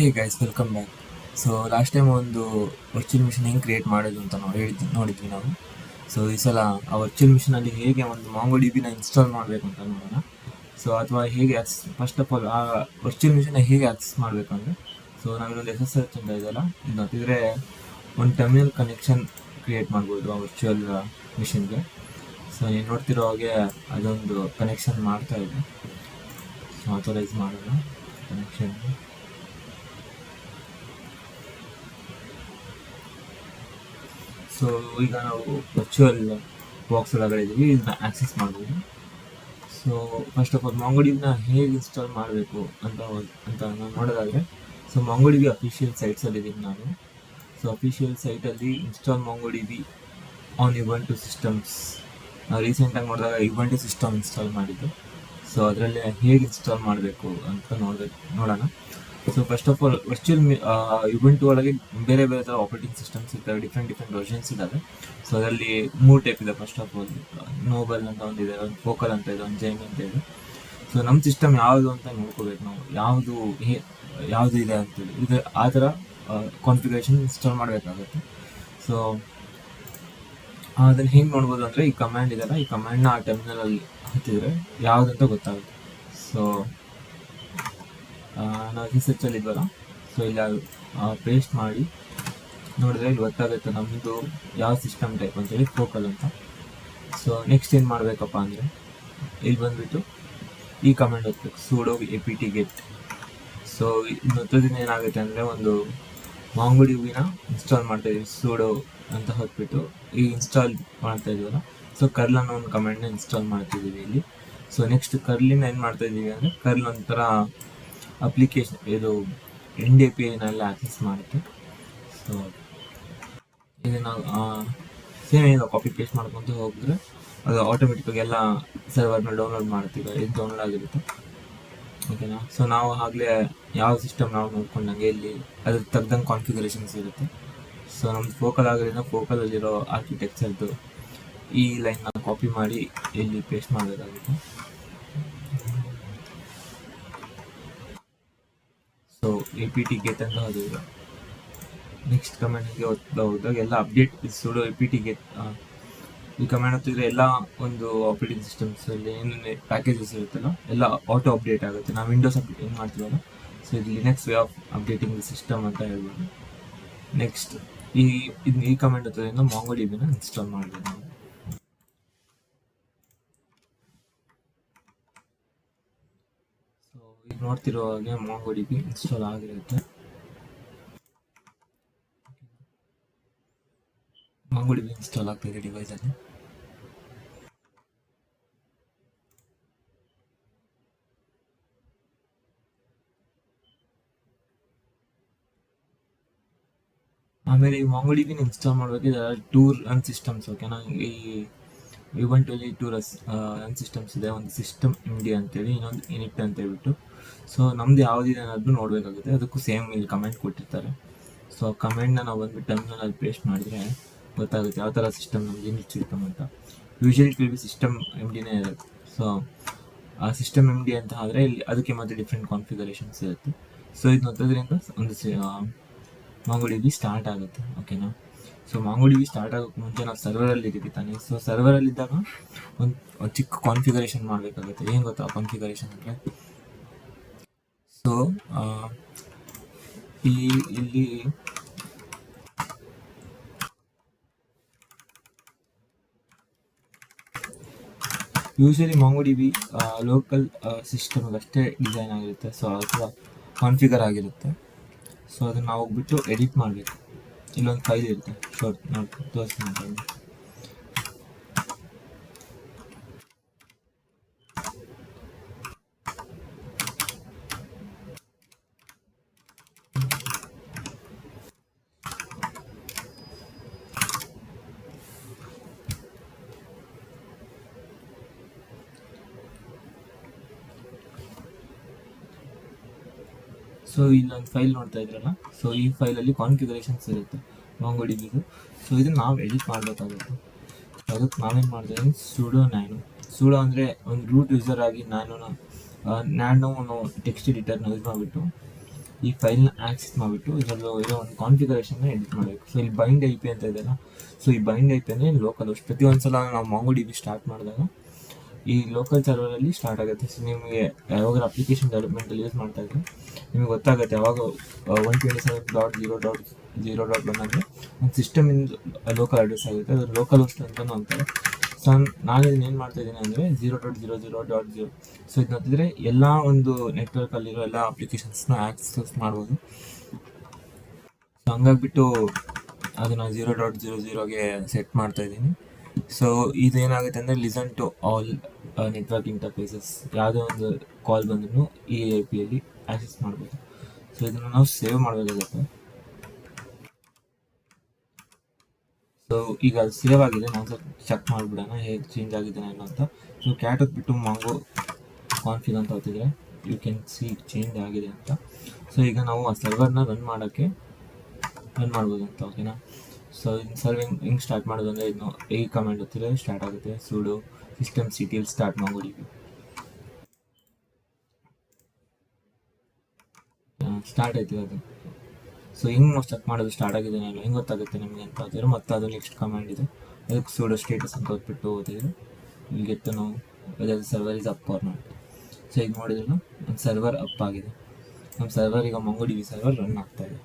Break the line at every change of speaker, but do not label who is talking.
ಹೇ guys, welcome back. So last time ಒಂದು virtual machine ಹೆಂಗೆ create ಮಾಡೋದು ಅಂತ ನಾವು ನೋಡಿದ್ವಿ ನಾವು. ಸೊ ಈ ಸಲ ಆ ವರ್ಚುವಲ್ ಮಿಷನಲ್ಲಿ ಹೇಗೆ ಒಂದು ಮಾಂಗೋ ಡಿ ಬಿನ ಇನ್ಸ್ಟಾಲ್ ಮಾಡಬೇಕು ಅಂತ ನೋಡೋಣ. ಸೊ ಅಥವಾ ಹೇಗೆ ಫಸ್ಟ್ ಆಫ್ ಆಲ್ ಆ ವರ್ಚುವಲ್ ಮಿಷನ್ನ ಹೇಗೆ ಆಕ್ಸೆಸ್ ಮಾಡಬೇಕಂದ್ರೆ, ಸೊ ನಾವಿನ್ನೊಂದು SSH ಅಂತ ಇದೆಯಲ್ಲ, ಇದು ನೋಡಿದರೆ ಒಂದು ಟರ್ಮಿನಲ್ ಕನೆಕ್ಷನ್ ಕ್ರಿಯೇಟ್ ಮಾಡ್ಬೋದು ಆ ವರ್ಚುವಲ್ ಮಿಷನ್ಗೆ. ಸೊ ನೀವು ನೋಡ್ತಿರೋ ಹಾಗೆ ಅದೊಂದು ಕನೆಕ್ಷನ್ ಮಾಡ್ತಾ ಇದೆ. ಸೊ ಆಥರೈಸ್ ಮಾಡೋಣ ಕನೆಕ್ಷನ್. ಸೊ ಈಗ ನಾವು ವರ್ಚುವಲ್ ಬಾಕ್ಸ್ ಒಳಗಡೆ ಇದ್ದೀವಿ, ಇದನ್ನ ಆಕ್ಸೆಸ್ ಮಾಡ್ಬೋದು. ಸೊ ಫಸ್ಟ್ ಆಫ್ ಆಲ್ ಮಾಂಗೋಡಿಬಿನ ಹೇಗೆ ಇನ್ಸ್ಟಾಲ್ ಮಾಡಬೇಕು ಅಂತ ನಾವು ನೋಡೋದಾದರೆ, ಸೊ ಮಾಂಗೋಡಿಬಿ ಅಫಿಷಿಯಲ್ ಸೈಟ್ಸಲ್ಲಿ ಇದ್ದೀನಿ ನಾನು. ಸೊ ಅಫಿಷಿಯಲ್ ಸೈಟಲ್ಲಿ install MongoDB on Ubuntu systems, ನಾವು ರೀಸೆಂಟಾಗಿ ನೋಡಿದಾಗ ಉಬುಂಟು ಸಿಸ್ಟಮ್ ಇನ್ಸ್ಟಾಲ್ ಮಾಡಿದ್ದು. ಸೊ ಅದರಲ್ಲಿ ಹೇಗೆ ಇನ್ಸ್ಟಾಲ್ ಮಾಡಬೇಕು ಅಂತ ನೋಡೋಣ. So first of all virtual Ubuntu ಒಳಗೆ ಬೇರೆ ಬೇರೆ ಥರ ಆಪರೇಟಿಂಗ್ ಸಿಸ್ಟಮ್ಸ್ ಇರ್ತವೆ, ಡಿಫ್ರೆಂಟ್ ವರ್ಷನ್ಸ್ ಇದ್ದಾವೆ. ಸೊ ಅದರಲ್ಲಿ 3 ಟೈಪ್ ಇದೆ. ಫಸ್ಟ್ ಆಫ್ ಆಲ್ ನೋಬಲ್ ಅಂತ ಒಂದಿದೆ, ಒಂದು ಫೋಕಲ್ ಅಂತ ಇದೆ, ಒಂದು ಜೈನ್ ಅಂತ ಇದೆ. ಸೊ ನಮ್ಮ ಸಿಸ್ಟಮ್ ಯಾವುದು ಅಂತ ನೋಡ್ಕೋಬೇಕು ನಾವು, ಯಾವುದು ಇದೆ ಅಂತೇಳಿ. ಇದು ಆ ಥರ ಕಾನ್ಫಿಗರೇಷನ್ ಇನ್ಸ್ಟಾಲ್ ಮಾಡಬೇಕಾಗುತ್ತೆ. ಸೊ ಅದನ್ನು ಹೆಂಗೆ ನೋಡ್ಬೋದು ಅಂದರೆ, ಈ ಕಮ್ಯಾಂಡ್ ಇದೆಲ್ಲ, ಈ ಕಮ್ಯಾಂಡ್ನ ಆ ಟರ್ಮಿನಲಲ್ಲಿ ಹತ್ತಿದ್ರೆ ಯಾವುದಂತ ಗೊತ್ತಾಗುತ್ತೆ. ಸೊ ನಾವು SSH ಇದ್ವಲ್ಲ, ಸೊ ಇಲ್ಲಿ ಪೇಸ್ಟ್ ಮಾಡಿ ನೋಡಿದ್ರೆ ಇಲ್ಲಿ ಗೊತ್ತಾಗುತ್ತೆ ನಮ್ಮದು ಯಾವ ಸಿಸ್ಟಮ್ ಟೈಪ್ ಅಂತೇಳಿ, ಫೋಕಲ್ ಅಂತ. ಸೊ ನೆಕ್ಸ್ಟ್ ಏನು ಮಾಡಬೇಕಪ್ಪ ಅಂದರೆ, ಇಲ್ಲಿ ಬಂದುಬಿಟ್ಟು ಈ ಕಮೆಂಟ್ ಓದ್ಬೇಕು, sudo apt get. ಸೊ ಇನ್ನೊಂದಿನ ಏನಾಗುತ್ತೆ ಅಂದರೆ, ಒಂದು ಮಾಂಗೋಡಿಬಿನ ಇನ್ಸ್ಟಾಲ್ ಮಾಡ್ತಾಯಿದ್ದೀವಿ, sudo ಅಂತ ಹೊತ್ಬಿಟ್ಟು ಈ ಇನ್ಸ್ಟಾಲ್ ಮಾಡ್ತಾ ಇದೀವಲ್ಲ. ಸೊ ಕರ್ಲ್ ಅನ್ನೋ ಒಂದು ಕಮೆಂಟ್ನ ಇನ್ಸ್ಟಾಲ್ ಮಾಡ್ತಿದ್ದೀವಿ ಇಲ್ಲಿ. ಸೊ ನೆಕ್ಸ್ಟ್ ಕರ್ಲಿನ ಏನು ಮಾಡ್ತಾಯಿದ್ದೀವಿ ಅಂದರೆ, ಕರ್ಲ್ ಒಂಥರ ಅಪ್ಲಿಕೇಶನ್, ಇದು NDAPIನೆಲ್ಲ ಆಕ್ಸೆಸ್ ಮಾಡುತ್ತೆ. ಸೊ ಈಗ ನಾವು ಸೇಮ್ ಈಗ ಕಾಪಿ ಪೇಸ್ಟ್ ಮಾಡ್ಕೊತ ಹೋಗಿದ್ರೆ ಅದು ಆಟೋಮೆಟಿಕ್ಕಾಗಿ ಎಲ್ಲ ಸರ್ವರ್ನ ಡೌನ್ಲೋಡ್ ಮಾಡ್ತೀವಿ, ಇದು ಡೌನ್ಲೋಡ್ ಆಗಿರುತ್ತೆ. ಓಕೆನಾ. ಸೊ ನಾವು ಆಗಲೇ ಯಾವ ಸಿಸ್ಟಮ್ ನಾವು ನೋಡ್ಕೊಂಡಂಗೆ ಇಲ್ಲಿ ಅದ್ರ ತಗ್ದಂಗೆ ಕಾನ್ಫಿಗರೇಷನ್ಸ್ ಇರುತ್ತೆ. ಸೊ ನಮ್ದು ಫೋಕಲ್ ಆಗೋದ್ರಿಂದ ಫೋಕಲಲ್ಲಿರೋ ಆರ್ಕಿಟೆಕ್ಚರ್ದು ಈ ಲೈನ್ನ ಕಾಪಿ ಮಾಡಿ ಇಲ್ಲಿ ಪೇಸ್ಟ್ ಮಾಡಬೇಕಾಗುತ್ತೆ. ಸೊ apt get ಅಂತ ಹೋದಾಗ ನೆಕ್ಸ್ಟ್ ಕಮೆಂಟ್ಗೆ ಹೋದಾಗ ಎಲ್ಲ ಅಪ್ಡೇಟ್ sudo apt get ಈ ಕಮೆಂಟ್ ಹೊತ್ತಿದ್ರೆ ಎಲ್ಲ ಒಂದು ಆಪರೇಟಿಂಗ್ ಸಿಸ್ಟಮ್ಸಲ್ಲಿ ಏನೇನು ಪ್ಯಾಕೇಜಸ್ ಇರುತ್ತಲ್ಲ ಎಲ್ಲ ಆಟೋ ಅಪ್ಡೇಟ್ ಆಗುತ್ತೆ. ನಾವು ವಿಂಡೋಸ್ ಅಪ್ಡೇಟ್ ಏನು ಮಾಡ್ತೀವಲ್ಲ, ಸೊ ಇದು Linux way of updating the system ಅಂತ ಹೇಳ್ಬೋದು. ನೆಕ್ಸ್ಟ್ ಈ ಕಮೆಂಟ್ ಹೊತ್ತೋದ್ರಿಂದ ಮಾಂಗೋಡಿಬಿನ ಇನ್ಸ್ಟಾಲ್ ಮಾಡಬೇಕು ನಾವು. ಸೊ ಈಗ ನೋಡ್ತಿರೋ ಹಾಗೆ ಮಾಂಗೋಡಿಬಿ ಇನ್ಸ್ಟಾಲ್ ಆಗಿರುತ್ತೆ. ಮಾಂಗೋಡಿಬಿ ಇನ್ಸ್ಟಾಲ್ ಆಗ್ತಾಯಿದೆ ಡಿವೈಸಲ್ಲಿ. ಆಮೇಲೆ ಈ ಮಾಂಗೋಡಿಬಿನ ಇನ್ಸ್ಟಾಲ್ ಮಾಡಬೇಕಿದ್ರೆ ಟೂರ್ ರನ್ ಸಿಸ್ಟಮ್ಸ್, ಓಕೆನಾ. ಈ ಉಬುಂಟುಲಿ 2 ರನ್ ಸಿಸ್ಟಮ್ಸ್ ಇದೆ, ಒಂದು ಸಿಸ್ಟಮ್ MD ಅಂತೇಳಿ, ಇನ್ನೊಂದು ಇನಿಟ್ ಅಂತ ಹೇಳ್ಬಿಟ್ಟು. ಸೊ ನಮ್ದು ಯಾವುದಿದೆ ಅನ್ನೋದು ನೋಡಬೇಕಾಗುತ್ತೆ. ಅದಕ್ಕೂ ಸೇಮ್ ಇಲ್ಲಿ ಕಮೆಂಟ್ ಕೊಟ್ಟಿರ್ತಾರೆ. ಸೊ ಕಮೆಂಟ್ನ ನಾವು ಬಂದುಬಿಟ್ಟು ಟರ್ಮಿನಲಲ್ಲಿ ಪೇಸ್ಟ್ ಮಾಡಿದರೆ ಗೊತ್ತಾಗುತ್ತೆ ಯಾವ ಥರ ಸಿಸ್ಟಮ್ ನಮ್ಗೆ ಯೂನಿಟ್ ಸಿಸ್ಟಮ್ ಅಂತ. Usually it will be system MDನೇ ಇರುತ್ತೆ. ಸೊ ಆ ಸಿಸ್ಟಮ್ MD ಅಂತ ಆದರೆ ಇಲ್ಲಿ ಅದಕ್ಕೆ ಮತ್ತೆ ಡಿಫ್ರೆಂಟ್ ಕಾನ್ಫಿಗರೇಷನ್ಸ್ ಇರುತ್ತೆ. ಸೊ ಇದು ನೋಡೋದ್ರಿಂದ ಒಂದು ಮಾಂಗೋಡಿಬಿ ಸ್ಟಾರ್ಟ್ ಆಗುತ್ತೆ, ಓಕೆನಾ. ಸೊ ಮಾಂಗೋಡಿಬಿ ಸ್ಟಾರ್ಟ್ ಆಗೋಕ್ಕೆ ಮುಂಚೆ ನಾವು ಸರ್ವರಲ್ಲಿ ಇದ್ದೀವಿ ತಾನೆ. ಸೊ ಸರ್ವರಲ್ಲಿದ್ದಾಗ ಒಂದು ಚಿಕ್ಕ ಕಾನ್ಫಿಗರೇಷನ್ ಮಾಡಬೇಕಾಗುತ್ತೆ. ಏನು ಗೊತ್ತಾ ಕಾನ್ಫಿಗರೇಷನ್ ಅಂದರೆ, ಸೊ ಇಲ್ಲಿ ಯೂಶಲಿ ಮಾಂಗೋಡಿಬಿ ಲೋಕಲ್ ಸಿಸ್ಟಮ್ಗೆ ಅಷ್ಟೇ ಡಿಸೈನ್ ಆಗಿರುತ್ತೆ, ಸೊ ಅಥವಾ ಕಾನ್ಫಿಗರ್ ಆಗಿರುತ್ತೆ. ಸೊ ಅದನ್ನು ನಾವು ಹೋಗ್ಬಿಟ್ಟು ಎಡಿಟ್ ಮಾಡಬೇಕು. ಇಲ್ಲೊಂದು ಫೈಲ್ ಇರುತ್ತೆ, ಶಾರ್ಟ್ ನೋಡಿ ತೋರಿಸ್ತೀನಿ. ಸೊ ಇಲ್ಲೊಂದು ಫೈಲ್ ನೋಡ್ತಾ ಇದ್ರಲ್ಲ, ಸೊ ಈ ಫೈಲಲ್ಲಿ ಕಾನ್ಫಿಗರೇಷನ್ಸ್ ಇರುತ್ತೆ ಮಾಂಗೋಡಿಬಿದು. ಸೊ ಇದನ್ನು ನಾವು ಎಡಿಟ್ ಮಾಡಬೇಕಾಗುತ್ತೆ. ಅದಕ್ಕೆ ನಾವೇನು ಮಾಡ್ತೀವಿ, sudo ಅಂದರೆ ಒಂದು ರೂಟ್ ಯೂಸರ್ ಆಗಿ ನ್ಯಾನೋ ಟೆಕ್ಸ್ಟ್ ಎಡಿಟರ್ನ ಯೂಸ್ ಮಾಡಿಬಿಟ್ಟು ಈ ಫೈಲ್ನ ಆಕ್ಸೆಸ್ ಮಾಡಿಬಿಟ್ಟು ಇದರಲ್ಲೂ ಇರೋ ಒಂದು ಕಾನ್ಫಿಗರೇಷನ್ನ ಎಡಿಟ್ ಮಾಡಬೇಕು. ಸೊ ಇಲ್ಲಿ ಬೈಂಡ್ ಐ ಪಿ ಅಂತ ಇದೆಯಲ್ಲ, ಸೊ ಈ ಬೈಂಡ್ ಐ ಪಿ ಅಂದರೆ ಲೋಕಲ್ ಹೋಸ್ಟ್. ಪ್ರತಿಯೊಂದ್ಸಲ ನಾವು MongoDB ಸ್ಟಾರ್ಟ್ ಮಾಡಿದಾಗ ಈ ಲೋಕಲ್ ಸರ್ವರಲ್ಲಿ ಸ್ಟಾರ್ಟ್ ಆಗುತ್ತೆ. ಸೊ ನಿಮಗೆ ಯಾವಾಗ ಅಪ್ಲಿಕೇಶನ್ ಡೆವಲಪ್ಮೆಂಟಲ್ಲಿ ಯೂಸ್ ಮಾಡ್ತಾ ಇದ್ರೆ ನಿಮಗೆ ಗೊತ್ತಾಗುತ್ತೆ ಯಾವಾಗ 127.0.0.1 ಅಂದರೆ ಒಂದು ಸಿಸ್ಟಮಿಂದ ಲೋಕಲ್ ಅಡ್ರೆಸ್ ಆಗುತ್ತೆ, ಅದು ಲೋಕಲ್ ಹೋಸ್ಟ್ ಅಂತಲೂ ಅಂತಾರೆ. ಸೊ ನಾನು ಇದನ್ನ ಏನು ಮಾಡ್ತಾ ಇದ್ದೀನಿ ಅಂದರೆ 0.00.0. ಸೊ ಇದು ನೋಡಿದ್ರೆ ಎಲ್ಲ ಒಂದು ನೆಟ್ವರ್ಕಲ್ಲಿರೋ ಎಲ್ಲ ಅಪ್ಲಿಕೇಶನ್ಸ್ನ ಆಕ್ಸೆಸ್ ಮಾಡ್ಬೋದು. ಸೊ ಹಂಗಾಗ್ಬಿಟ್ಟು ಅದನ್ನು 0.00ಗೆ ಸೆಟ್ ಮಾಡ್ತಾ ಇದ್ದೀನಿ. ಸೊ ಇದೇನಾಗುತ್ತೆ ಅಂದರೆ listen to all network interfaces, ಯಾವುದೇ ಒಂದು ಕಾಲ್ ಬಂದ್ರೂ ಈ ಐ ಪಿಯಲ್ಲಿ ಆಕ್ಸೆಸ್ ಮಾಡ್ಬೋದು. ಸೊ ಇದನ್ನು ನಾವು ಸೇವ್ ಮಾಡಬೇಕಾಗುತ್ತೆ. ಸೊ ಈಗ ಅದು ಸೇವ್ ಆಗಿದೆ, ನಾವು ಸ್ವಲ್ಪ ಚೆಕ್ ಮಾಡಿಬಿಡೋಣ ಹೇಗೆ ಚೇಂಜ್ ಆಗಿದೆ ಏನೋ ಅಂತ. ಸೊ ಕ್ಯಾಟ್ ಹೊತ್ಬಿಟ್ಟು ಮಾಂಗೋ ಕಾನ್ಫಿಗ್ ಅಂತ ಹೊತ್ತಿದ್ರೆ ಯು ಕ್ಯಾನ್ ಸಿ ಚೇಂಜ್ ಆಗಿದೆ ಅಂತ. ಸೊ ಈಗ ನಾವು ಆ ಸರ್ವರ್ನ ರನ್ ಮಾಡ್ಬೋದು ಅಂತ, ಓಕೆನಾ. ಸೊ ಇನ್ನು ಸರ್ವಿಂಗ್ ಹಿಂಗೆ ಸ್ಟಾರ್ಟ್ ಮಾಡೋದು ಅಂದರೆ ಇದನ್ನು ಈ ಕಮೆಂಟ್ ಹೊತ್ತಿದ್ರೆ ಸ್ಟಾರ್ಟ್ ಆಗುತ್ತೆ. ಸುಡೋ systemctl start MongoDB ಸ್ಟಾರ್ಟ್ ಆಯ್ತು ಅದು. ಸೊ ಹಿಂಗೆ ಚೆಕ್ ಮಾಡೋದು ಸ್ಟಾರ್ಟ್ ಆಗಿದೆ ನಾನು ಹೆಂಗೆ ಗೊತ್ತಾಗುತ್ತೆ ನಿಮಗೆ ಅಂತ ಹೇಳಿದ್ರೆ, ಮತ್ತೆ ಅದು ನೆಕ್ಸ್ಟ್ ಕಮಾಂಡ್ ಇದೆ, ಅದಕ್ಕೆ ಸುಡೋ ಸ್ಟೇಟಸ್ ಅಂತ ಹೊತ್ಬಿಟ್ಟು ಓದಿದ್ರೆ ಇಲ್ಲಿ ಗೆಟ್ ನಾವು whether server is up or not. So ಈಗ ನೋಡಿದ್ರೆ ನಮ್ಮ ಸರ್ವರ್ ಅಪ್ ಆಗಿದೆ, ನಮ್ಮ ಸರ್ವರ್ ಈಗ MongoDB ಸರ್ವರ್ ರನ್ ಆಗ್ತಾ ಇದೆ.